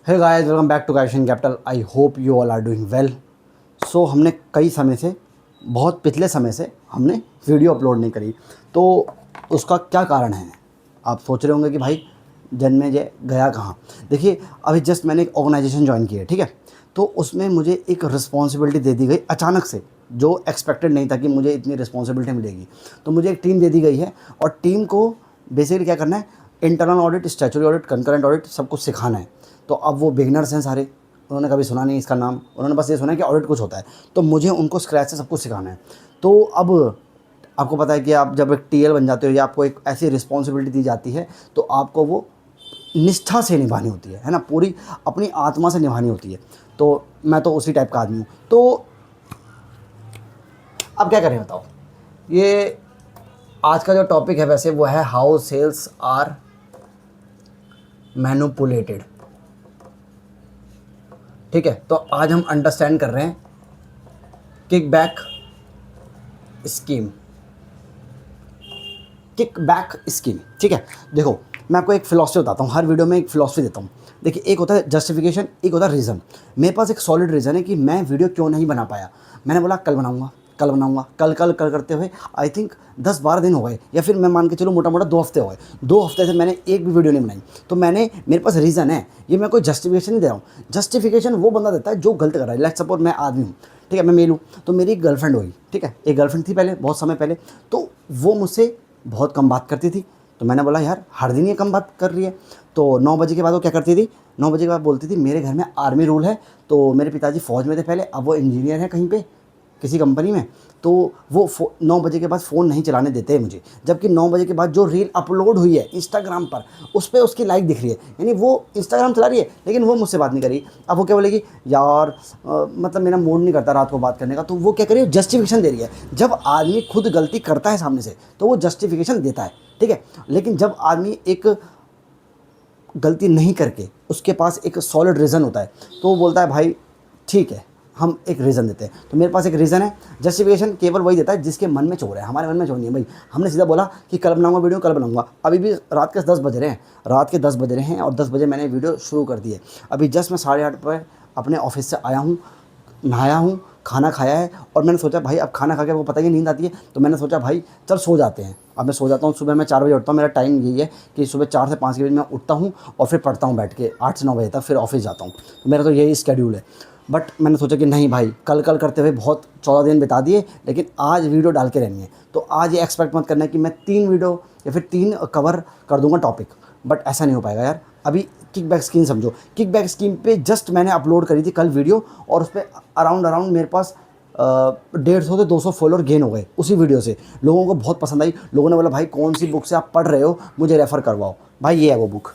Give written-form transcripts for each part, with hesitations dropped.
Hey guys, welcome back to Caution Capital. I hope you all are doing well. So हमने कई समय से, बहुत पिछले समय से हमने वीडियो अपलोड नहीं करी। तो उसका क्या कारण है? आप सोच रहे होंगे कि भाई जन्मेजय गया कहाँ। देखिए, अभी जस्ट मैंने एक ऑर्गेनाइजेशन ज्वाइन की है, ठीक है। तो उसमें मुझे एक रिस्पॉन्सिबिलिटी दे दी गई अचानक से, जो एक्सपेक्टेड नहीं था कि मुझे इतनी रिस्पॉन्सिबिलिटी मिलेगी। तो मुझे एक टीम दे दी गई है और टीम को बेसिकली क्या करना है, internal audit, statutory audit, concurrent audit सब कुछ सिखाना है। तो अब वो बिगनर्स हैं सारे, उन्होंने कभी सुना नहीं इसका नाम, उन्होंने बस ये सुना है कि ऑडिट कुछ होता है। तो मुझे उनको स्क्रैच से सब कुछ सिखाना है। तो अब आपको पता है कि आप जब एक टीएल बन जाते हो या आपको एक ऐसी रिस्पॉन्सिबिलिटी दी जाती है तो आपको वो निष्ठा से निभानी होती है ना, पूरी अपनी आत्मा से निभानी होती है। तो मैं तो उसी टाइप का आदमी हूँ। तो अब क्या करें बताओ। ये आज का जो टॉपिक है वैसे वो है हाउ सेल्स आर मैनिपुलेटेड। ठीक है, तो आज हम अंडरस्टैंड कर रहे हैं किकबैक स्कीम। किकबैक स्कीम, ठीक है। देखो, मैं आपको एक फिलॉसफी बताता हूँ, हर वीडियो में एक फिलॉसफी देता हूँ। देखिए, एक होता है जस्टिफिकेशन, एक होता है रीज़न। मेरे पास एक सॉलिड रीज़न है कि मैं वीडियो क्यों नहीं बना पाया। मैंने बोला कल बनाऊंगा, कल बनाऊंगा, कल कल कल करते हुए आई थिंक 10-12 दिन हो गए, या फिर मैं मान के चलो मोटा मोटा 2 हफ्ते हो गए। 2 हफ्ते से मैंने एक भी वीडियो नहीं बनाई। तो मेरे पास रीज़न है, ये मैं कोई जस्टिफिकेशन नहीं दे रहा हूँ। जस्टिफिकेशन वो बंदा देता है जो गलत कर रहा है। लेट्स सपोज मैं आदमी हूँ, ठीक है, मैं मेल हूँ, तो मेरी एक गर्लफ्रेंड हुई, ठीक है, एक गर्लफ्रेंड थी पहले, बहुत समय पहले। तो वो मुझसे बहुत कम बात करती थी। तो मैंने बोला यार, हर दिन ये कम बात कर रही है। तो 9 बजे के बाद वो क्या करती थी, 9 बजे के बाद बोलती थी मेरे घर में आर्मी रूल है। तो मेरे पिताजी फ़ौज में थे पहले, अब वो इंजीनियर हैं कहीं पे किसी कंपनी में। तो वो 9 बजे के बाद फ़ोन नहीं चलाने देते हैं मुझे। जबकि 9 बजे के बाद जो रील अपलोड हुई है इंस्टाग्राम पर, उस पर उसकी लाइक दिख रही है, यानी वो इंस्टाग्राम चला रही है लेकिन वो मुझसे बात नहीं करी। अब वो क्या बोलेगी, यार मतलब मेरा मूड नहीं करता रात को बात करने का। तो वो क्या करिए, जस्टिफिकेशन दे रही है। जब आदमी खुद गलती करता है सामने से तो वो जस्टिफिकेशन देता है, ठीक है। लेकिन जब आदमी एक गलती नहीं करके उसके पास एक सॉलिड रीज़न होता है तो वो बोलता है भाई ठीक है, हम एक रीज़न देते हैं। तो मेरे पास एक रीज़न है। जस्टिफिकेशन केवल वही देता है जिसके मन में चोर है, हमारे मन में चोर नहीं है भाई। हमने सीधा बोला कि कल बनाऊंगा वीडियो, कल बनाऊंगा। अभी भी रात के 10 बज रहे हैं, रात के 10 बज रहे हैं और 10 बजे मैंने वीडियो शुरू कर दी है। अभी जस्ट मैं 8:30 पर अपने ऑफिस से आया हूँ, नहाया हूँ, खाना खाया है और मैंने सोचा भाई अब खाना खा के वो पता ही नींद आती है। तो मैंने सोचा भाई चल सो जाते हैं। अब मैं सो जाता हूँ। सुबह मैं 4 बजे उठता हूँ। मेरा टाइम यही है कि सुबह 4 से 5 के बजे मैं उठता हूँ और फिर पढ़ता हूँ बैठ के 8 से 9 बजे तक, फिर ऑफिस जाता हूँ। तो मेरा तो यही स्केड्यूल है। बट मैंने सोचा कि नहीं भाई, कल कल करते हुए बहुत 14 दिन बिता दिए, लेकिन आज वीडियो डाल के रहनी है। तो आज ये एक्सपेक्ट मत करना कि मैं 3 वीडियो या फिर 3 कवर कर दूंगा टॉपिक, बट ऐसा नहीं हो पाएगा यार। अभी किकबैक स्कीम समझो। किकबैक स्कीम पे जस्ट मैंने अपलोड करी थी कल वीडियो और उस पर अराउंड मेरे पास 150 से 200 फॉलोअर गेन हो गए उसी वीडियो से। लोगों को बहुत पसंद आई। लोगों ने बोला भाई कौन सी बुक से आप पढ़ रहे हो, मुझे रेफ़र करवाओ। भाई ये है वो बुक।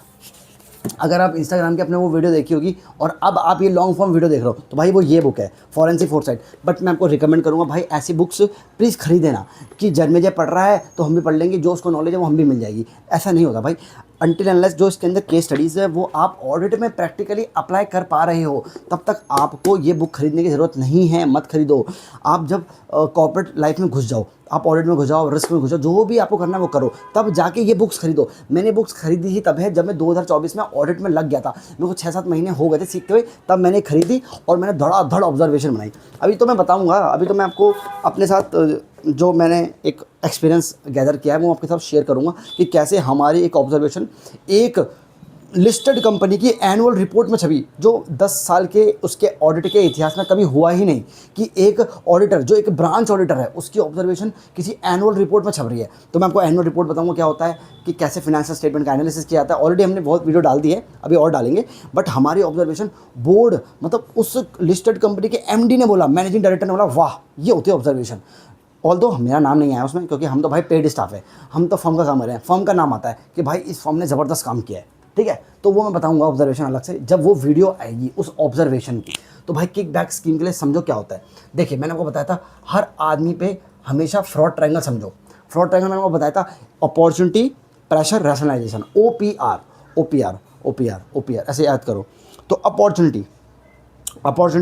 अगर आप इंस्टाग्राम के अपने वो वीडियो देखी होगी और अब आप ये लॉन्ग फॉर्म वीडियो देख रहे हो तो भाई वो ये बुक है, फॉरेंसिक फोरसाइट। बट मैं आपको रिकमेंड करूँगा भाई ऐसी बुक्स प्लीज़ खरीदे ना कि जन्मेजय पढ़ रहा है तो हम भी पढ़ लेंगे, जो उसको नॉलेज है वो हम भी मिल जाएगी। ऐसा नहीं होता भाई। अनटिल अनलेस जो इसके अंदर केस स्टडीज़ है वो आप ऑडिट में प्रैक्टिकली अप्लाई कर पा रहे हो, तब तक आपको ये बुक खरीदने की ज़रूरत नहीं है। मत खरीदो। आप जब कॉर्पोरेट लाइफ में घुस जाओ, आप ऑडिट में घुस जाओ, रिस्क में घुस जाओ, जो भी आपको करना है वो करो, तब जाके ये बुक्स खरीदो। मैंने बुक्स खरीदी ही तब है जब मैं 2024 में ऑडिट में लग गया था। मेरे को 6-7 महीने हो गए थे सीखते हुए, तब मैंने खरीदी और मैंने धड़ाधड़ ऑब्जर्वेशन बनाई। अभी तो मैं बताऊंगा, अभी तो मैं आपको अपने साथ जो मैंने एक एक्सपीरियंस गैदर किया है वो आपके साथ शेयर करूंगा कि कैसे हमारी एक ऑब्जर्वेशन एक लिस्टेड कंपनी की एनुअल रिपोर्ट में छवि, जो 10 साल के उसके ऑडिट के इतिहास में कभी हुआ ही नहीं कि एक ऑडिटर जो एक ब्रांच ऑडिटर है उसकी ऑब्जर्वेशन किसी एनुअल रिपोर्ट में छप रही है। तो मैं आपको एनुअल रिपोर्ट बताऊंगा क्या होता है, कि कैसे फाइनेंशियल स्टेटमेंट का एनालिसिस किया जाता है। ऑलरेडी हमने बहुत वीडियो डाल दी है, अभी और डालेंगे। बट हमारी ऑब्जर्वेशन बोर्ड, मतलब उस लिस्टेड कंपनी के एमडी ने बोला, मैनेजिंग डायरेक्टर ने बोला वाह ये होती है ऑब्जर्वेशन। ऑल्दो मेरा नाम नहीं आया उसमें क्योंकि हम तो भाई पेड स्टाफ है, हम तो फर्म का काम कर रहे हैं। फर्म का नाम आता है कि भाई इस फर्म ने ज़बरदस्त काम किया है, ठीक है। तो वो मैं बताऊंगा ऑब्जर्वेशन अलग से जब वो वीडियो आएगी उस ऑब्जर्वेशन की। तो भाई किकबैक स्कीम के लिए समझो क्या होता है। देखिए, मैंने आपको बताया था हर आदमी पे हमेशा फ्रॉड ट्रायंगल समझो। फ्रॉड ट्रायंगल मैंने आपको बताया था, अपॉर्चुनिटी, प्रेशर, रैशनलाइजेशन, OPR ऐसे याद करो। तो अपॉर्चुनिटी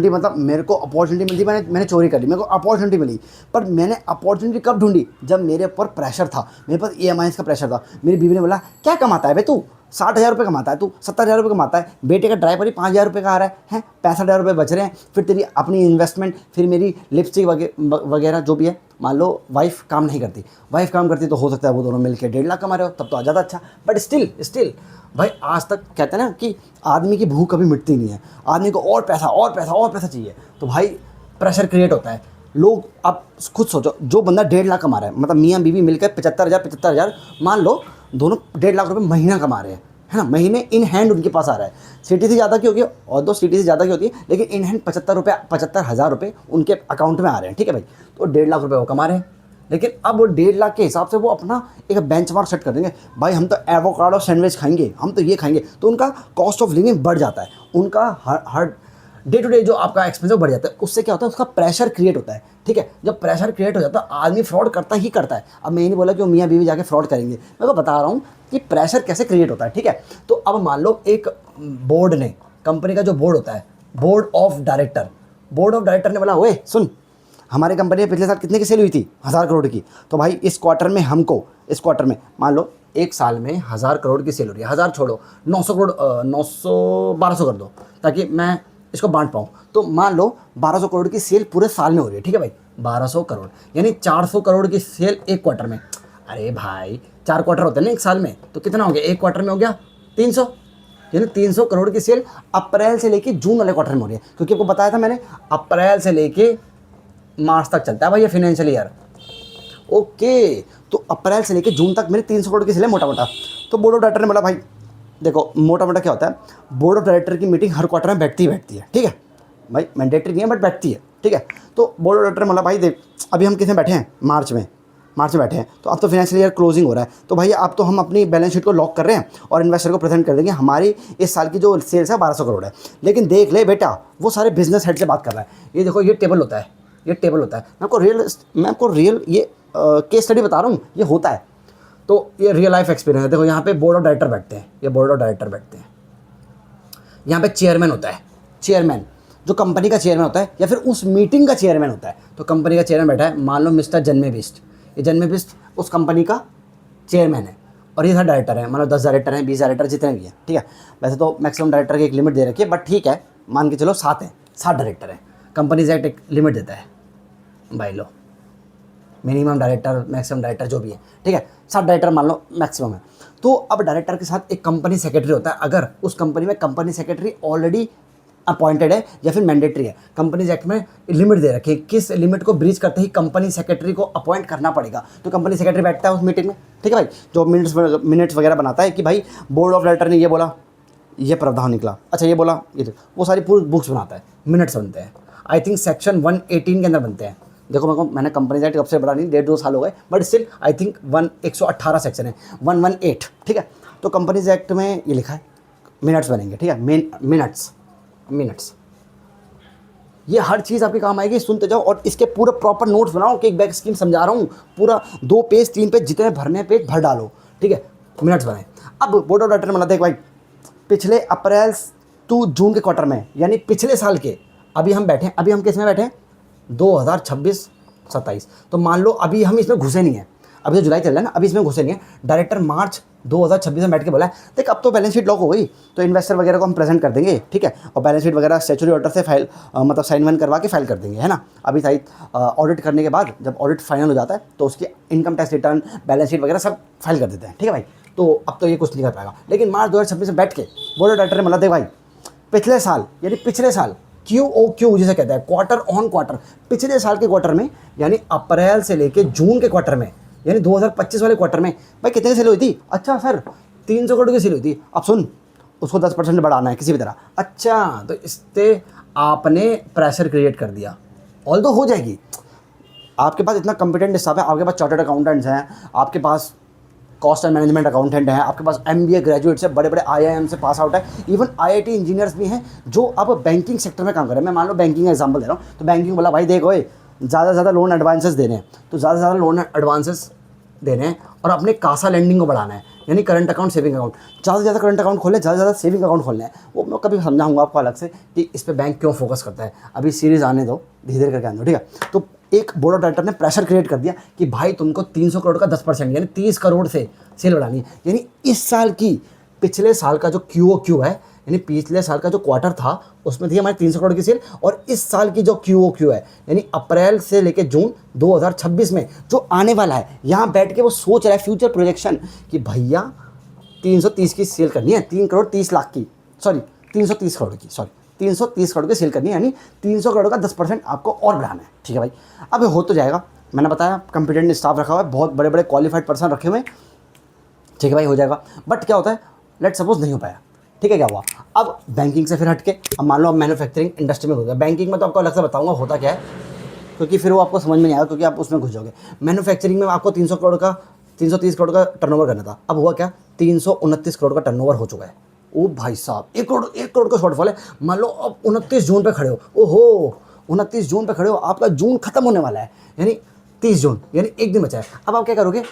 मतलब मेरे को अपॉर्चुनिटी मिली, मैंने चोरी कर ली, मेरे को अपॉर्चुनिटी मिली। पर मैंने अपॉर्चुनिटी कब ढूंढी, जब मेरे ऊपर प्रेशर था, मेरे पास EMIs का प्रेशर था। मेरी बीवी ने बोला क्या कमाता है बे तू, 60,000 रुपये कमाता है, तू 70,000 रुपये कमाता है, बेटे का ड्राइवर ही 5,000 रुपये का आ रहा है 65,000 रुपये बच रहे हैं। फिर तेरी अपनी इन्वेस्टमेंट, फिर मेरी लिपस्टिक वगैरह जो भी है, मान लो वाइफ काम नहीं करती, वाइफ काम करती तो हो सकता है वो दोनों मिलकर 1.5 लाख कमा रहे हो, तब तो ज़्यादा अच्छा। बट स्टिल भाई आज तक कहते हैं ना कि आदमी की भूख कभी मिटती नहीं है, आदमी को और पैसा और पैसा और पैसा चाहिए, तो भाई प्रेशर क्रिएट होता है। लोग, आप खुद सोचो, जो बंदा 1.5 लाख कमा रहा है, मतलब मियाँ बीवी मिलकर 75,000 मान लो, दोनों 1.5 लाख रुपए महीना कमा रहे हैं, है ना, महीने इन हैंड उनके पास आ रहा है। सिटी से ज़्यादा की होगी, और दो सिटी से ज़्यादा की होती है, लेकिन इन हैंड 75,000 रुपये उनके अकाउंट में आ रहे हैं, ठीक है भाई। तो 1.5 लाख रुपये वो कमा रहे हैं, लेकिन अब वो 1.5 लाख के हिसाब से वो अपना एक बेंचमार्क सेट कर देंगे, भाई हम तो एवोकाडो सैंडविच खाएंगे, हम तो ये खाएंगे, तो उनका कॉस्ट ऑफ लिविंग बढ़ जाता है, उनका हर डे टू डे जो आपका एक्सपेंस बढ़ जाता है। उससे क्या होता है, उसका प्रेशर क्रिएट होता है, ठीक है। जब प्रेशर क्रिएट हो जाता है, आदमी फ्रॉड करता ही करता है। अब मैं ये नहीं बोला कि वो मियाँ बीवी जाके फ्रॉड करेंगे, मैं तो बता रहा हूँ कि प्रेशर कैसे क्रिएट होता है, ठीक है। तो अब मान लो एक बोर्ड ने, कंपनी का जो बोर्ड होता है, बोर्ड ऑफ डायरेक्टर ने बोला, ओए सुन, हमारे कंपनी में पिछले साल कितने की सेल हुई थी, 1000 करोड़ की, तो भाई इस क्वार्टर में हमको, इस क्वार्टर में मान लो एक साल में 1000 करोड़ की सेल हो रही है, 1000 छोड़ो, 900 करोड़, 1200 कर दो ताकि मैं इसको बांट पाऊँ। तो मान लो 1200 करोड़ की सेल पूरे साल में हो रही है, ठीक है भाई, 1200 करोड़ यानी 400 करोड़ की सेल एक क्वार्टर में। अरे भाई 4 क्वार्टर होते हैं ना एक साल में, तो कितना हो गया, एक क्वार्टर में हो गया 300, यानी 300 करोड़ की सेल अप्रैल से लेके जून वाले क्वार्टर में हो रही है। क्योंकि आपको बताया था मैंने, अप्रैल से लेके मार्च तक चलता है भाई ये फाइनेंशियल ईयर, ओके। तो अप्रैल से लेके जून तक मेरे 300 करोड़ की सेल है मोटा मोटा। तो बोर्ड ऑफ डायरेक्टर ने बोला, भाई देखो मोटा मोटा क्या होता है, बोर्ड ऑफ डायरेक्टर की मीटिंग हर क्वार्टर में बैठती है, ठीक है भाई, मैंडेटरी नहीं है बट बैठती है, ठीक है। तो बोर्ड ऑफ डायरेक्टर ने बोला, भाई देख अभी हम किसमें बैठे हैं, मार्च में बैठे हैं, तो अब तो फाइनेंशियल ईयर क्लोजिंग हो रहा है, तो भाई अब तो हम अपनी बैलेंस शीट को लॉक कर रहे हैं और इन्वेस्टर को प्रेजेंट कर देंगे, हमारी इस साल की जो सेल्स है 1200 करोड़ है। लेकिन देख ले बेटा, वो सारे बिजनेस हेड से बात कर रहा है, ये देखो ये टेबल होता है, मैं आपको रियल ये केस स्टडी बता रहा हूँ, ये होता है। तो ये रियल लाइफ एक्सपीरियंस है। देखो यहाँ पे बोर्ड ऑफ डायरेक्टर बैठते हैं, ये बोर्ड ऑफ डायरेक्टर बैठते हैं, यहाँ पे चेयरमैन होता है, चेयरमैन जो कंपनी का चेयरमैन होता है या फिर उस मीटिंग का चेयरमैन होता है। तो कंपनी का चेयरमैन बैठा है, मान लो मिस्टर जन्मेबिस्ट, ये जन्मेबिस्ट उस कंपनी का चेयरमैन है, और ये सारे डायरेक्टर हैं, मतलब 10 डायरेक्टर हैं, 20 डायरेक्टर जितने भी हैं, ठीक है। वैसे तो मैक्सिमम डायरेक्टर की एक लिमिट दे रखी है, बट ठीक है, मान के चलो 7 है, 7 डायरेक्टर हैं। कंपनीज एक्ट एक लिमिट देता है भाई, लो मिनिमम डायरेक्टर, मैक्सिमम डायरेक्टर जो भी है, ठीक है, 7 डायरेक्टर मान लो मैक्सिमम है। तो अब डायरेक्टर के साथ एक कंपनी सेक्रेटरी होता है, अगर उस कंपनी में कंपनी सेक्रेटरी ऑलरेडी अपॉइंटेड है या फिर मैंडेटरी है। कंपनीज एक्ट में लिमिट दे रखी है, किस लिमिट को ब्रीच करते ही कंपनी सेक्रेटरी को अपॉइंट करना पड़ेगा। तो कंपनी सेक्रेटरी बैठता है उस मीटिंग में, ठीक है भाई, जो मिनट्स वगैरह बनाता है कि भाई बोर्ड ऑफ डायरेक्टर ने ये बोला, ये प्रावधान निकला, अच्छा ये बोला, ये वो सारी पूरी बुक्स बनाता है, मिनट्स बनते हैं। आई थिंक सेक्शन 118 के अंदर बनते हैं। देखो मैंने कंपनी एक्ट कब से बड़ा नहीं, 1.5-2 साल हो गए, but still I think 118 section है, 118, ठीक है। तो कंपनीज एक्ट में ये लिखा है मिनट्स बनेंगे, ठीक है, मिनट्स ये हर चीज़ आपके काम आएगी, सुनते जाओ और इसके पूरे प्रॉपर नोट्स बनाओ कि एक बैक स्कीम समझा रहा हूँ, पूरा 2 पेज 3 पेज जितने भरने पेज भर डालो, ठीक है, मिनट्स बनाए। अब बोर्ड ऑफ डायरेक्टर बनाते हैं भाई, पिछले अप्रैल टू जून के क्वार्टर में, यानी पिछले साल के, अभी हम किस में बैठे हैं, 2026-27। तो मान लो अभी हम इसमें घुसे नहीं हैं, अभी तो जुलाई चल रहा है ना, अभी इसमें घुसे नहीं है। डायरेक्टर मार्च 2026 में बैठ के बोला है, देख अब तो बैलेंस शीट लॉक हो गई, तो इन्वेस्टर वगैरह को हम प्रेजेंट कर देंगे, ठीक है, और बैलेंस शीट वगैरह स्टैट्यूटरी ऑर्डर से फाइल मतलब साइन वाइन करवा के फाइल कर देंगे, है ना। अभी शायद ऑडिट करने के बाद जब ऑडिट फाइनल हो जाता है तो उसकी income tax return, balance sheet वगैरह सब फाइल कर देते हैं, ठीक है भाई। तो अब तो ये कुछ नहीं कर पाएगा। लेकिन मार्च 2026 में बैठ के बोर्ड ऑफ डायरेक्टर ने बोला, देख भाई पिछले साल, यानी पिछले साल QOQ जिसे कहता है, क्वार्टर ऑन क्वार्टर, पिछले साल के क्वार्टर में, यानी अप्रैल से लेके जून के क्वार्टर में, यानी 2025 वाले क्वार्टर में भाई कितने सेल हुई थी। अच्छा सर 300 करोड़ की सेल हुई थी। अब सुन, उसको 10% बढ़ाना है किसी भी तरह। अच्छा, तो इससे आपने प्रेशर क्रिएट कर दिया। ऑल दो हो जाएगी, आपके पास इतना कॉम्पिटेंट स्टाफ है, आपके पास चार्टर्ड अकाउंटेंट्स हैं, आपके पास कॉस्ट एंड मैनेजमेंट अकाउंटेंट हैं, आपके पास MBA ग्रेजुएट्स है, बड़े बड़े IIM से पास आउट है, इवन IIT इंजीनियर्स भी हैं जो अब बैंकिंग सेक्टर में काम कर रहे हैं। मैं मान लो बैंकिंग का एग्जांपल दे रहा हूँ, तो बैंकिंग बोला भाई देखो ज़्यादा से ज़्यादा लोन एडवांसेस देने हैं, तो ज़्यादा से ज़्यादा लोन एडवांसेस देने हैं और अपने कासा लेंडिंग को बढ़ाना है, यानी करंट अकाउंट सेविंग अकाउंट, ज़्यादा से ज़्यादा करंट अकाउंट खोलने, ज़्यादा से ज़्यादा सेविंग अकाउंट खोलने हैं। वो मैं कभी समझाऊंगा आपको अलग से कि इस पर बैंक क्यों फोकस करता है, अभी सीरीज़ आने दो, धीरे धीरे करके आने दो, ठीक है। तो एक बोर्ड ऑफ डायरेक्टर ने प्रेशर क्रिएट कर दिया कि भाई तुमको 300 करोड़ का 10% यानी 30 करोड़ से सेल बढ़ानी है, यानी इस साल की पिछले साल का जो QOQ है, यानी पिछले साल का जो क्वार्टर था उसमें थी हमारी 300 करोड़ की सेल, और इस साल की जो QOQ है यानी अप्रैल से लेकर जून 2026 में जो आने वाला है, यहाँ बैठ के वो सोच रहा है फ्यूचर प्रोजेक्शन कि भैया 330 की सेल करनी है, 3 करोड़ 30 लाख की, सॉरी 330 करोड़ की, सॉरी 330 करोड़ की सेल करनी है, यानी 300 करोड़ का 10% आपको और बढ़ाना है। ठीक है भाई, अब हो तो जाएगा, मैंने बताया कंपिटेंट स्टाफ रखा हुआ है, बहुत बड़े बड़े क्वालिफाइड पर्सन रखे हुए हैं। ठीक है भाई, हो जाएगा। बट क्या होता है, लेट सपोज नहीं हो पाया, ठीक है, क्या हुआ, अब बैंकिंग से फिर हटके अब मान लो अब मैन्युफैक्चरिंग इंडस्ट्री में हो गया। बैंकिंग में तो आपको अलग से बताऊंगा होता क्या है, क्योंकि फिर वो आपको समझ में नहीं आएगा, क्योंकि आप उसमें घुस जाओगे। मैन्युफैक्चरिंग में आपको 330 करोड़ का टर्नओवर करना था, अब हुआ क्या, 329 करोड़ का टर्नओवर हो चुका है। ओ भाई साहब, 1 करोड़ का शॉर्टफॉल है। मान लो अब 29 जून पे खड़े हो, ओहो 29 जून पे खड़े हो, आपका जून खत्म होने वाला है, यानी 30 जून, यानी एक दिन बचा है। अब आप क्या करोगे,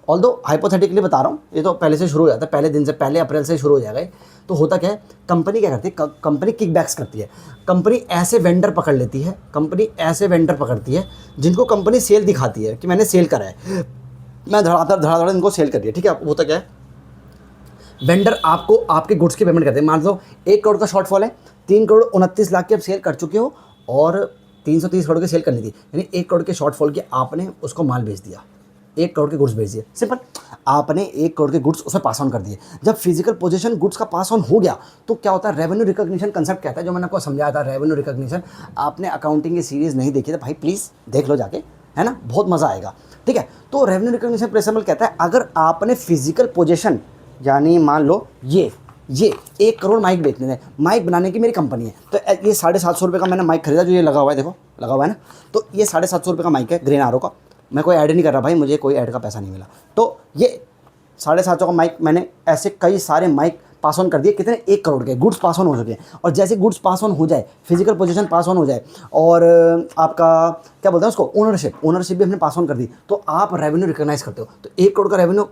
ऑल दो हाइपोथेटिकली बता रहा हूँ, ये तो पहले से शुरू हो जाता है, पहले दिन से, पहले अप्रैल से शुरू हो जाएगा। तो होता क्या है, कंपनी क्या करती है, कंपनी किकबैक्स करती है। कंपनी ऐसे वेंडर पकड़ लेती है, कंपनी ऐसे वेंडर पकड़ती है जिनको कंपनी सेल दिखाती है कि मैंने सेल करा है, मैं धड़ाधड़ इनको सेल कर दिया। ठीक है, होता क्या है, वेंडर आपको आपके गुड्स की पेमेंट करते हैं। मान लो 1 करोड़ का शॉर्टफॉल है, 3 करोड़ 29 लाख की आप सेल कर चुके हो और 330 करोड़ की सेल करनी थी, यानी 1 करोड़ के शॉर्टफॉल की आपने उसको माल बेच दिया, 1 करोड़ के गुड्स बेच दिए, सिंपल। आपने 1 करोड़ के गुड्स उसमें पास ऑन कर दिए। जब फिजिकल पोजीशन गुड्स का पास ऑन हो गया तो क्या होता है, रेवेन्यू रिकॉग्निशन कंसेप्ट कहता है, जो मैंने आपको समझाया था, रेवेन्यू रिकॉग्निशन। आपने अकाउंटिंग की सीरीज नहीं देखी तो भाई प्लीज़ देख लो जाके, है ना, बहुत मज़ा आएगा। ठीक है, तो रेवेन्यू रिकॉग्निशन प्रिंसिपल कहता है, अगर आपने फिजिकल पोजीशन, यानी मान लो ये 1 करोड़ माइक बेचने थे, माइक बनाने की मेरी कंपनी है, तो ये 750 रुपये का मैंने माइक खरीदा, जो ये लगा हुआ है, देखो लगा हुआ है ना, तो ये 750 रुपये का माइक है, ग्रीन आरो का। मैं कोई ऐड नहीं कर रहा भाई, मुझे कोई ऐड का पैसा नहीं मिला। तो ये 750 का माइक मैंने ऐसे कई सारे माइक पास ऑन कर दिए, कितने, 1 करोड़ के गुड्स पास ऑन हो चुके हैं। और जैसे गुड्स पास ऑन हो जाए, फिजिकल पोजीशन पास ऑन हो जाए, और आपका क्या बोलते हैं उसको, ओनरशिप भी हमने पास ऑन कर दी, तो आप रेवेन्यू रिकॉग्नाइज करते हो। तो 1 करोड़ का रेवेन्यू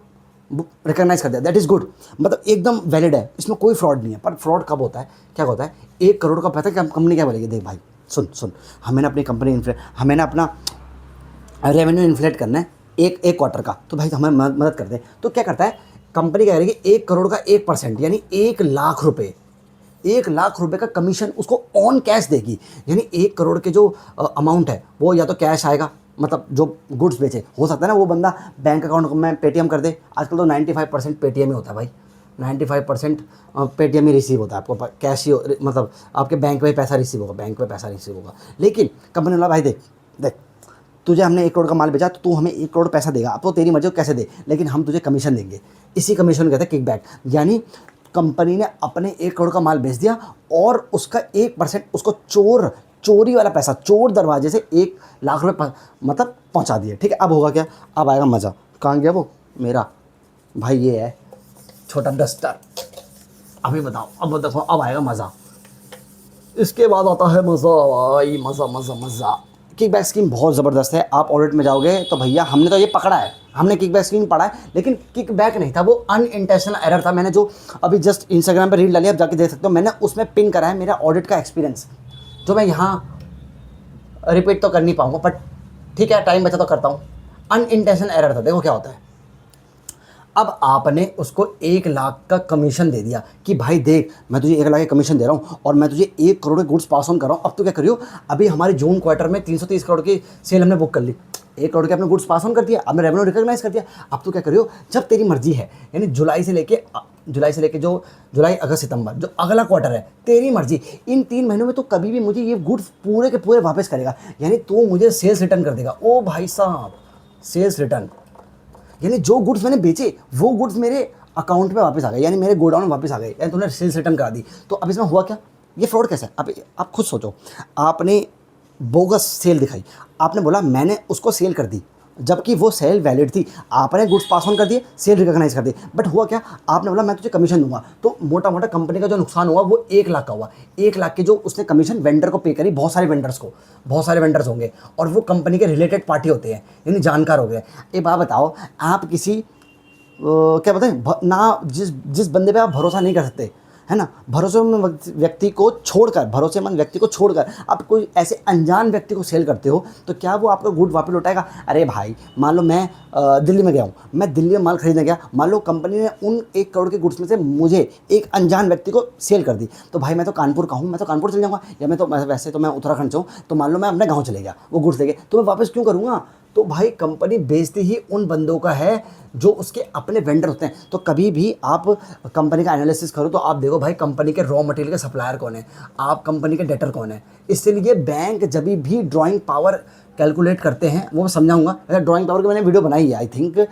रिकॉग्नाइज कर दिया, दैट इज़ गुड, मतलब एकदम वैलिड है, इसमें कोई फ्रॉड नहीं है। पर फ्रॉड कब होता है, क्या होता है, 1 करोड़ का पैसा, क्या कंपनी क्या बोलेगी, देख भाई सुन, हमें ना अपनी कंपनी हमें ना अपना रेवेन्यू इन्फ्लेट करना है एक क्वार्टर का, तो भाई हमें मदद कर दे। तो क्या करता है, कंपनी क्या करेगी, 1 करोड़ का 1% यानी 1 लाख रुपए, 1 लाख रुपए का कमीशन उसको ऑन कैश देगी। यानी 1 करोड़ के जो अमाउंट है वो या तो कैश आएगा, मतलब जो गुड्स बेचे, हो सकता है ना वो बंदा बैंक अकाउंट में पेटीएम कर दे। आजकल तो 95% पेटीएम ही होता है भाई, 95% पेटीएम ही रिसीव होता है, आपको कैश ही, मतलब आपके बैंक में पैसा रिसीव होगा, बैंक में पैसा रिसीव होगा। लेकिन कंपनी वाला भाई देख तुझे हमने 1 करोड़ का माल बेचा, तो तू हमें 1 करोड़ पैसा देगा, अब तो तेरी मर्जी कैसे दे, लेकिन हम तुझे कमीशन देंगे। इसी कमीशन को कहते हैं किकबैक। यानी कंपनी ने अपने 1 करोड़ का माल बेच दिया और उसका 1% उसको चोरी वाला पैसा, चोर दरवाजे से 1 लाख रुपये मतलब पहुंचा दिए। ठीक है, अब होगा क्या, अब आएगा मज़ा। कहाँ गया वो मेरा भाई, ये है छोटा डस्टर, अभी बताओ, अब देखो अब आएगा मज़ा। इसके बाद आता है मज़ा भाई, मज़ा। किकबैक स्कीम बहुत ज़बरदस्त है। आप ऑडिट में जाओगे तो भैया हमने तो ये पकड़ा है, हमने किकबैक स्कीम पढ़ा है, लेकिन किकबैक नहीं था, वो अनइंटेंशनल एरर था। मैंने जो अभी जस्ट इंस्टाग्राम पे रील डाली, आप जाके देख सकते हो, मैंने उसमें पिन करा है मेरा ऑडिट का एक्सपीरियंस, जो मैं यहाँ रिपीट तो कर नहीं पाऊँगा, बट ठीक है टाइम बचा तो करता हूँ। अनइंटेंशनल एरर था, देखो क्या होता है। अब आपने उसको 1 लाख का कमीशन दे दिया कि भाई देख मैं तुझे 1 लाख का कमीशन दे रहा हूँ और मैं तुझे 1 करोड़ के गुड्स पास ऑन कर रहा हूँ। अब तो क्या करियो, अभी हमारे जून क्वार्टर में 330 करोड़ की सेल हमने बुक कर ली, 1 करोड़ के अपने गुड्स पास ऑन कर दिया, आपने रेवेन्यू रिकॉग्नाइज कर दिया। अब तो क्या करियो, जब तेरी मर्जी है, यानी जुलाई से लेके जो जुलाई अगस्त सितंबर जो अगला क्वार्टर है, तेरी मर्जी, इन 3 महीनों में तो कभी भी मुझे ये गुड्स पूरे के पूरे वापस करेगा, यानी तू मुझे सेल्स रिटर्न कर देगा। ओ भाई साहब, सेल्स रिटर्न, यानी जो गुड्स मैंने बेचे वो गुड्स मेरे अकाउंट में वापस आ गए, यानी मेरे गोडाउन में वापस आ गए, यानी तूने सेल्स रिटर्न करा दी। तो अब इसमें हुआ क्या, ये फ्रॉड कैसा है, आप खुद सोचो। आपने बोगस सेल दिखाई, आपने बोला मैंने उसको सेल कर दी, जबकि वो सेल वैलिड थी, आपने गुड्स पास ऑन कर दिए, सेल रिकॉग्नाइज कर दी, बट हुआ क्या, आपने बोला मैं तुझे कमीशन दूंगा, तो मोटा मोटा कंपनी का जो नुकसान हुआ वो 1 लाख का हुआ। 1 लाख के जो उसने कमीशन वेंडर को पे करी, बहुत सारे वेंडर्स होंगे और वो कंपनी के रिलेटेड पार्टी होते हैं, यानी जानकार हो गए। एक बात बताओ, आप किसी क्या बताएं ना, जिस बंदे पे आप भरोसा नहीं कर सकते, है ना, भरोसेमंद व्यक्ति को छोड़कर आप कोई ऐसे अनजान व्यक्ति को सेल करते हो, तो क्या वो आपका गुड वापस लौटाएगा? अरे भाई मान लो मैं दिल्ली में गया हूँ, मैं दिल्ली में माल खरीदने गया, मान लो कंपनी ने उन 1 करोड़ के गुड्स में से मुझे एक अनजान व्यक्ति को सेल कर दी, तो भाई मैं तो कानपुर का हूँ, मैं तो कानपुर चले जाऊँगा, या वैसे तो मैं उत्तराखंड से हूँ, तो मान लो मैं अपने गाँव चले गया, वो गुड्स लेके, तो मैं वापस क्यों करूँगा? तो भाई कंपनी बेचती ही उन बंदों का है जो उसके अपने वेंडर होते हैं। तो कभी भी आप कंपनी का एनालिसिस करो तो आप देखो भाई कंपनी के रॉ मटेरियल के सप्लायर कौन है, आप कंपनी के डेटर कौन है। इसलिए बैंक जब भी ड्राइंग पावर कैलकुलेट करते हैं, वो मैं समझाऊंगा, अगर ड्राइंग पावर की मैंने वीडियो बनाई है, आई थिंक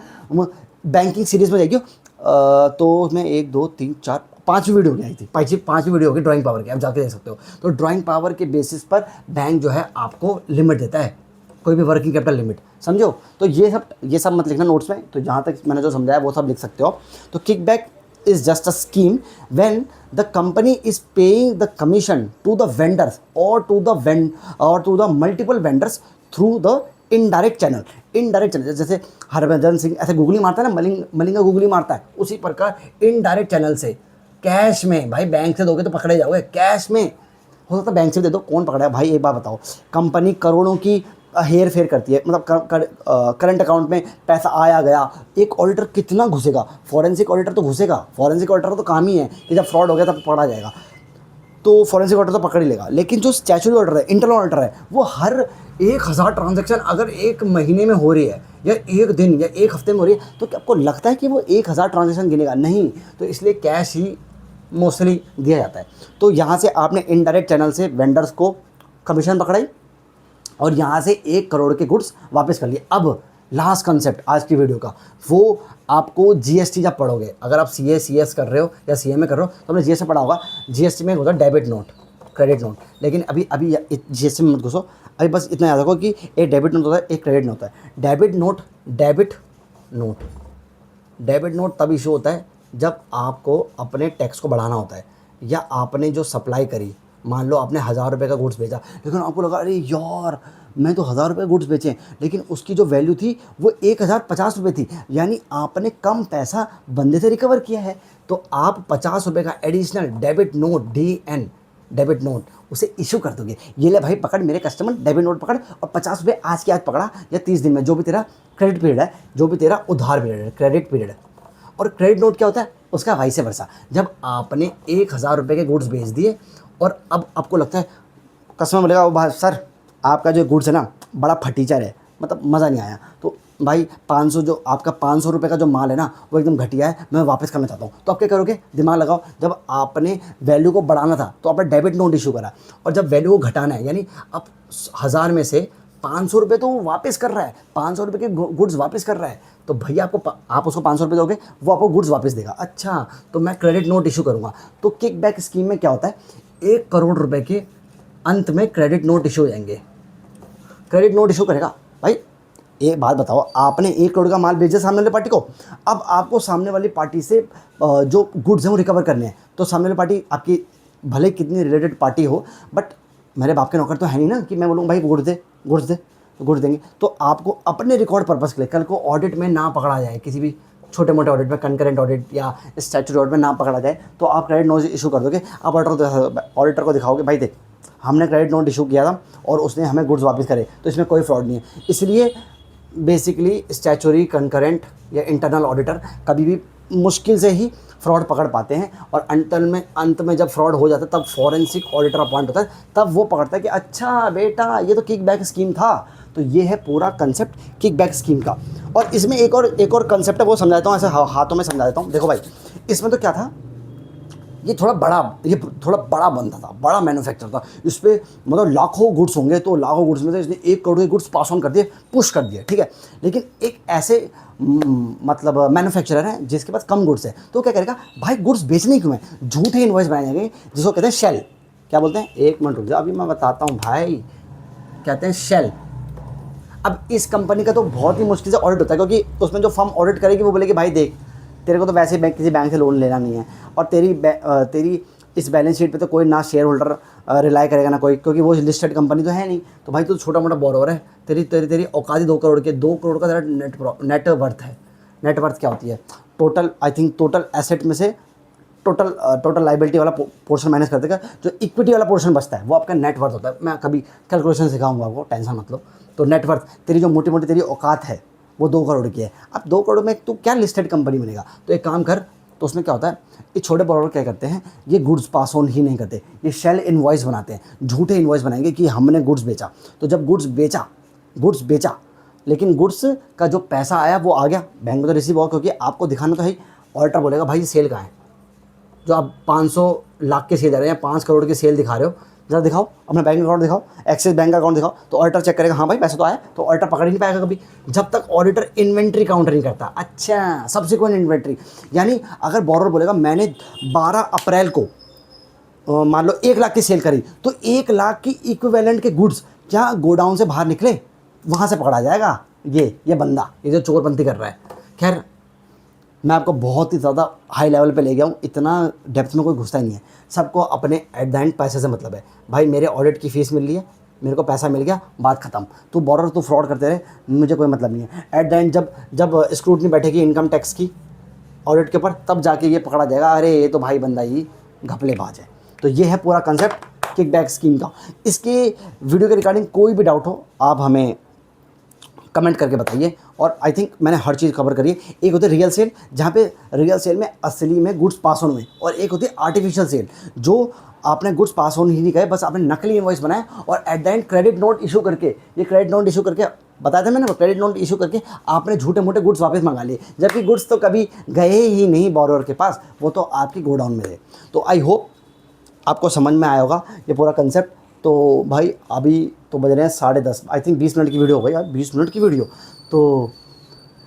बैंकिंग सीरीज़ में जाएगी, तो उसमें 1 2 3 4 5वीं वीडियो की आई थी, 5वीं वीडियो होगी ड्राइंग पावर की, आप जाके देख सकते हो। तो ड्राइंग पावर के बेसिस पर बैंक जो है आपको लिमिट देता है, कोई भी वर्किंग कैपिटल लिमिट, समझो। तो ये सब मत लिखना नोट्स में, तो जहाँ तक मैंने जो समझाया वो सब लिख सकते हो। तो kickback is just a scheme when the company is paying the commission to the vendors और to the multiple vendors through the indirect channel. Indirect channel जैसे हरभजन सिंह ऐसे गूगली मारता है ना, मलिंगा गूगली मारता है, उसी प्रकार इनडायरेक्ट चैनल से कैश में, भाई बैंक से दोगे तो पकड़े जाओगे, कैश में हो सकता है बैंक से दे दो, कौन पकड़ा है भाई? एक बात बताओ, कंपनी करोड़ों की हेर फेर करती है, मतलब करंट अकाउंट में पैसा आया गया, एक ऑडिटर कितना घुसेगा? फॉरेंसिक ऑडिटर तो घुसेगा, फॉरेंसिक ऑडिटर तो काम ही है कि जब फ्रॉड हो गया तब पकड़ा जाएगा, तो फॉरेंसिक ऑडिटर तो पकड़ ही लेगा। लेकिन जो स्टैच्यूटरी ऑडिटर है, इंटरनल ऑडिटर है, वो हर 1000 ट्रांजेक्शन अगर एक महीने में हो रही है या एक दिन या एक हफ्ते में हो रही है, तो क्या आपको लगता है कि वो 1000 ट्रांजेक्शन गिनेगा? नहीं। तो इसलिए कैश ही मोस्टली दिया जाता है। तो यहाँ से आपने इनडायरेक्ट चैनल से वेंडर्स को कमीशन पकड़ाई और यहाँ से 1 करोड़ के गुड्स वापस कर लिए। अब लास्ट कंसेप्ट आज की वीडियो का, वो आपको जीएसटी जब पढ़ोगे, अगर आप सीएस कर रहे हो या सीएमए कर रहे हो तो आपने जीएसटी पढ़ा होगा। जीएसटी में होता है डेबिट नोट, क्रेडिट नोट, लेकिन अभी जीएसटी में मत घुसो, अभी बस इतना याद रखो कि एक डेबिट नोट होता है, एक क्रेडिट नोट होता है। डेबिट नोट तब इशू होता है जब आपको अपने टैक्स को बढ़ाना होता है, या आपने जो सप्लाई करी, मान लो आपने 1000 रुपये का गुड्स बेचा, लेकिन आपको लगा अरे यार मैं तो 1000 रुपये गुड्स बेचे, लेकिन उसकी जो वैल्यू थी वो 1050 रुपये थी, यानी आपने कम पैसा बंदे से रिकवर किया है। तो आप 50 रुपये का additional debit note, debit note उसे इशू कर दोगे। ये ले भाई पकड़ मेरे कस्टमर, डेबिट नोट पकड़, और 50 रुपये आज के आज पकड़ा या 30 दिन में, जो भी तेरा क्रेडिट पीरियड है, जो भी तेरा उधार पीरियड है, क्रेडिट पीरियड है। और क्रेडिट नोट क्या होता है? उसका वाइस वर्सा, जब आपने 1000 रुपये के गुड्स बेच दिए और अब आपको लगता है, कस्टमर बोलेगा वो भाई सर आपका जो गुड्स है ना बड़ा फटीचर है, मतलब मज़ा नहीं आया, तो भाई 500 जो आपका 500 रुपये का जो माल है ना वो एकदम घटिया है, मैं वापस करना चाहता हूँ। तो आप क्या करोगे? दिमाग लगाओ, जब आपने वैल्यू को बढ़ाना था तो आपने डेबिट नोट इशू करा, और जब वैल्यू को घटाना है, यानी अब 1000 में से 500 रुपये तो वो वापस कर रहा है, 500 रुपये के गुड्स वापस कर रहा है, तो भैया आप उसको 500 रुपये दोगे, वो आपको गुड्स वापस देगा। अच्छा, तो मैं क्रेडिट नोट इशू करूँगा। तो किकबैक स्कीम में क्या होता है, 1 करोड़ रुपए के अंत में क्रेडिट नोट इशू हो जाएंगे। क्रेडिट नोट इशू करेगा भाई। एक बात बताओ, आपने 1 करोड़ का माल बेचा सामने वाली पार्टी को, अब आपको सामने वाली पार्टी से जो गुड्स हैं वो रिकवर करने हैं, तो सामने वाली पार्टी आपकी भले कितनी रिलेटेड पार्टी हो, बट मेरे बाप के नौकर तो है नहीं ना कि मैं बोलूँ भाई गुड्स दे तो गुड्स देंगे। तो आपको अपने रिकॉर्ड पर्पज़ के लिए कल को ऑडिट में ना पकड़ा जाए, किसी भी छोटे मोटे ऑडिट में, कंकरेंट ऑडिट या स्टैट्यूटरी ऑडिट में ना पकड़ा जाए, तो आप क्रेडिट नोट इशू कर दोगे। आप ऑडिटर को दिखाओगे भाई देख हमने क्रेडिट नोट इशू किया था और उसने हमें गुड्स वापस करे, तो इसमें कोई फ्रॉड नहीं है। इसलिए बेसिकली स्टैट्यूटरी, कंकरेंट या इंटरनल ऑडिटर कभी भी मुश्किल से ही फ्रॉड पकड़ पाते हैं, और अंत में जब फ्रॉड हो जाता है तब फॉरेंसिक ऑडिटर अपॉइंट होता है, तब वो पकड़ता है कि अच्छा बेटा ये तो किकबैक स्कीम था। तो ये है पूरा कंसेप्ट किकबैक स्कीम का। और इसमें एक और कंसेप्ट है, वो समझाता हूँ, ऐसे हाथों में समझा देता हूँ। देखो भाई, इसमें तो क्या था, ये थोड़ा बड़ा बनता था, बड़ा मैन्युफैक्चर था, इस पर मतलब लाखों गुड्स होंगे, तो लाखों गुड्स में से इसने 1 करोड़ के गुड्स पास ऑन कर दिए, पुश कर दिए, ठीक है। लेकिन एक ऐसे मतलब मैन्युफैक्चरर है जिसके पास कम गुड्स है, तो क्या करेगा भाई, गुड्स बेचने क्यों है, झूठे इन्वॉइस बनाए जाएंगे, जिसको कहते हैं शेल। क्या बोलते हैं? 1 मिनट रुक जाओ, अभी मैं बताता हूँ भाई, कहते हैं शेल। अब इस कंपनी का तो बहुत ही मुश्किल से ऑडिट होता है, क्योंकि उसमें जो फर्म ऑडिट करेगी वो बोलेगी भाई देख तेरे को तो वैसे किसी बैंक से लोन लेना नहीं है, और तेरी इस बैलेंस शीट पे तो कोई ना शेयर होल्डर रिलाई करेगा ना कोई, क्योंकि वो लिस्टेड कंपनी तो है नहीं, तो भाई तो छोटा मोटा बोरोवर है, तेरी औकात ही 2 करोड़ के, 2 करोड़ का तेरा नेट वर्थ है। नेट वर्थ क्या होती है? Total, I think total asset में से टोटल लाइबिलिटी वाला पोर्शन माइनस कर देगा, जो इक्विटी वाला पोर्शन बचता है वो आपका नेट वर्थ होता है। मैं कभी कैलकुलेशन सिखाऊंगा आपको, टेंशन मत लो। तो नेट वर्थ, तेरी जो मोटी मोटी तेरी औकात है, वो 2 करोड़ की है। अब 2 करोड़ में तू क्या लिस्टेड कंपनी बनेगा? तो एक काम कर, तो उसमें क्या होता है, ये छोटे बोरोवर क्या करते हैं, ये गुड्स पास ऑन ही नहीं करते, ये शेल इनवॉइस बनाते हैं, झूठे इनवॉइस बनाएंगे कि हमने गुड्स बेचा। तो जब गुड्स बेचा लेकिन गुड्स का जो पैसा आया वो आ गया बैंक में, तो रिसीव हुआ, क्योंकि आपको दिखाना तो है। ऑडिटर बोलेगा भाई सेल कहाँ है, जो आप 500 लाख के सेल दे रहे हैं, 5 करोड़ की सेल दिखा रहे हो, जरा दिखाओ अपना बैंक अकाउंट दिखाओ, एक्सिस बैंक अकाउंट दिखाओ। तो ऑडिटर चेक करेगा, हाँ भाई पैसा तो आया, तो ऑडिटर पकड़ ही नहीं पाएगा कभी, जब तक ऑडिटर इन्वेंट्री काउंटर नहीं करता। अच्छा, सब्सिक्वेंट इन्वेंट्री, यानी अगर बोरोवर बोलेगा मैंने 12 अप्रैल को मान लो 1 लाख की सेल करी, तो 1 लाख की इक्विवेलेंट के गुड्स क्या गोडाउन से बाहर निकले, वहाँ से पकड़ा जाएगा ये बंदा, ये जो चोरपंथी कर रहा है। खैर, मैं आपको बहुत ही ज़्यादा हाई लेवल पे ले गया हूँ, इतना डेप्थ में कोई घुसता ही नहीं है। सबको अपने एट द एंड पैसे से मतलब है। भाई मेरे ऑडिट की फ़ीस मिल रही है, मेरे को पैसा मिल गया, बात ख़त्म। तू बोरोवर तू फ्रॉड करते रहे, मुझे कोई मतलब नहीं है। एट द एंड जब स्क्रूटनी बैठेगी इनकम टैक्स की ऑडिट के ऊपर, तब जाके ये पकड़ा जाएगा, अरे ये तो भाई बंदा ही घपलेबाज है। तो ये है पूरा कंसेप्ट किकबैक स्कीम का। इसके वीडियो के रिगार्डिंग कोई भी डाउट हो आप हमें कमेंट करके बताइए। और आई थिंक मैंने हर चीज़ कवर करी है। एक होती है रियल सेल, जहाँ पे रियल सेल में असली में गुड्स पास ऑन हुए, और एक होती है आर्टिफिशियल सेल, जो आपने गुड्स पास ऑन ही नहीं करे, बस आपने नकली इनवॉइस बनाया और at the end credit note issue करके, ये क्रेडिट नोट इशू करके बताया था मैंने, क्रेडिट नोट इशू करके आपने झूठे मोटे गुड्स वापस मंगा लिए, जबकि गुड्स तो कभी गए ही नहीं बोरोवर के पास, वो तो आपकी गोडाउन में थे। तो आई होप आपको समझ में आया होगा ये पूरा कंसेप्ट। तो भाई अभी तो बज रहे हैं 10:30, आई थिंक 20 मिनट की वीडियो हो गई यार, 20 मिनट की वीडियो। तो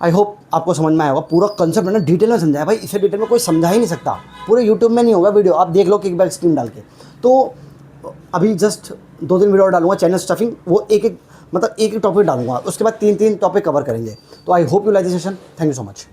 आई होप आपको समझ में आया होगा। पूरा कंसेप्ट मैंने डिटेल में समझाया भाई, इसे डिटेल में कोई समझा ही नहीं सकता, पूरे यूट्यूब में नहीं होगा वीडियो, आप देख लो किकबैक स्कीम डाल के। तो अभी जस्ट 2-3 वीडियो और डालूंगा चैनल स्टफिंग, वो एक एक टॉपिक डालूंगा, उसके बाद 3-3 टॉपिक कवर करेंगे। तो आई hope you like this session, thank you so much.